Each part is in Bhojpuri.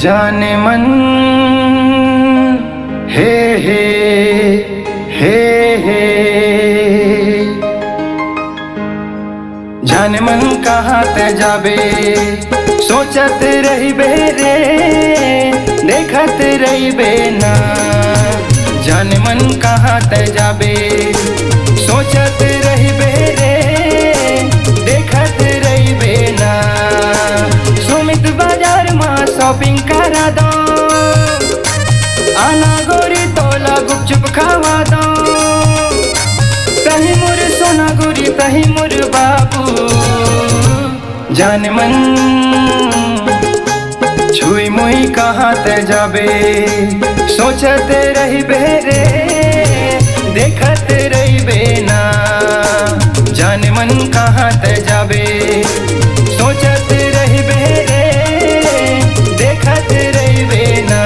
जाने मन हे हे हे हे जाने मन कहाँ ते जाबे सोचत रही बेरे देखत रही बेना। जाने मन कहाँ ते जाबे सोचत रही बेरे देखत रही बेना। सुमित बाजार माँ शॉपिंग करा दो आना गोरी तोला गुपचुप खावा दो। कहीं मुर सोना गोरी कहीं मुर बाबू। जाने मन छुई मुई कहाँ ते जाबे सोचत रही बेरे देखत रही बेना। जाने मन कहाँ ते जाबे सोचत रही बेरे देखत रही बेना।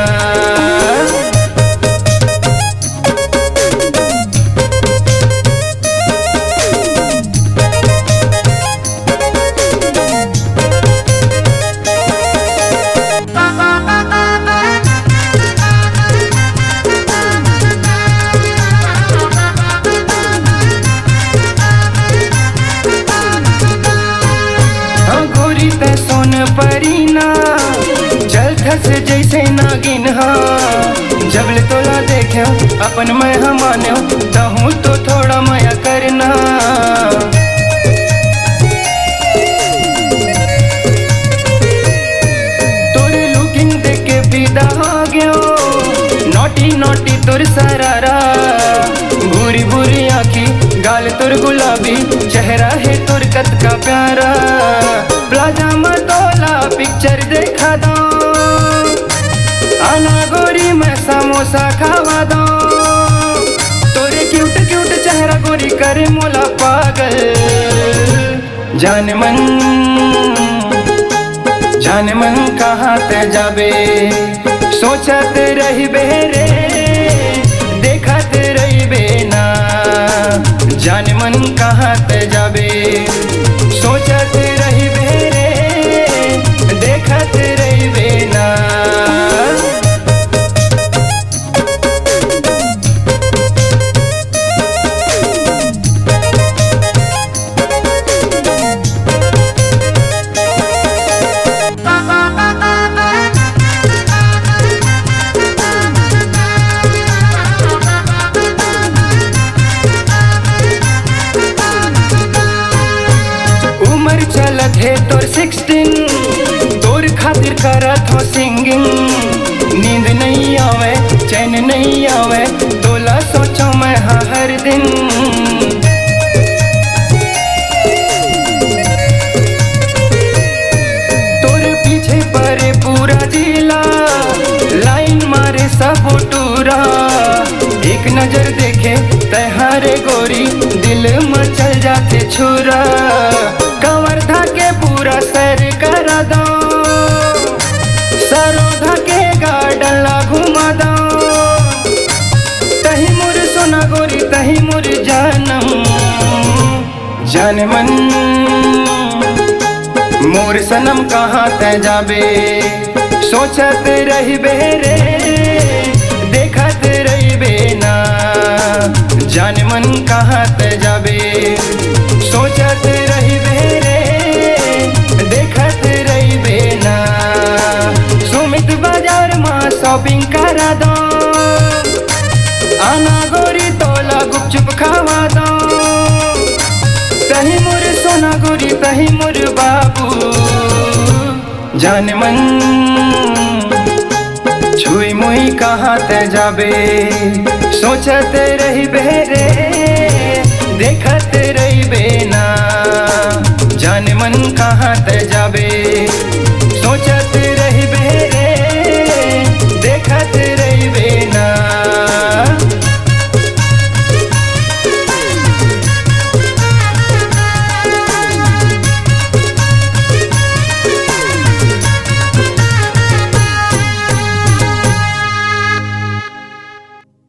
सोन परीना जल थस जैसे नागिन जबल तोला देखे अपन मैं मानो तहूँ तो थोड़ा माया करना। तोर लुकिंग देख के फिदा हो गयो नोटी नोटी तोर सरारा। भूरी भूरी आँखी गाल तोर गुलाबी चेहरा है तोर कत का प्यारा। प्लाजा में तोला पिक्चर देखा दो आना गोरी मैं समोसा खावा दो। तोरे क्यूट क्यूट चेहरा गोरी करे मोला पागल। जाने मन कहाँ ते जाबे सोचत रही बेरे देखत रही बेना। जाने मन कहाँ ते जाबे सोचत रही बेरे देखत रही बेना। उम्र चलत है तोर 16 तोर खातिर करत हो सिंगिंग। नींद नहीं आवे चैन नहीं आवे तोला सोचो मैं हर दिन। तोर पीछे परे पूरा जिला लाइन मारे सब टूरा। एक नजर देखे तहारे गोरी दिल मचल जाते छुरा। कवर्धा के पूरा सैर करा दो सरोधा के गार्डन ला घुमा दो। तही मुर सोना गोरी तही मुर जानम। जाने मन मोर सनम कहाँ ते जाबे सोचत रही बेरे देखत रही बेना। जाने मन कहाँ ते जाबे सोचत रही बेरे देखत रही बेना। सुमित बाजार माँ शॉपिंग करा दो आना गोरी तोला गुपचुप खावा दो। तही मुर सोना गोरी तही मुर बाबू। जाने मन छुई मुई कहाँ ते जाबे सोचत रही बेरे देखत रही बेना। जाने मन कहाँ ते जाबे सोचत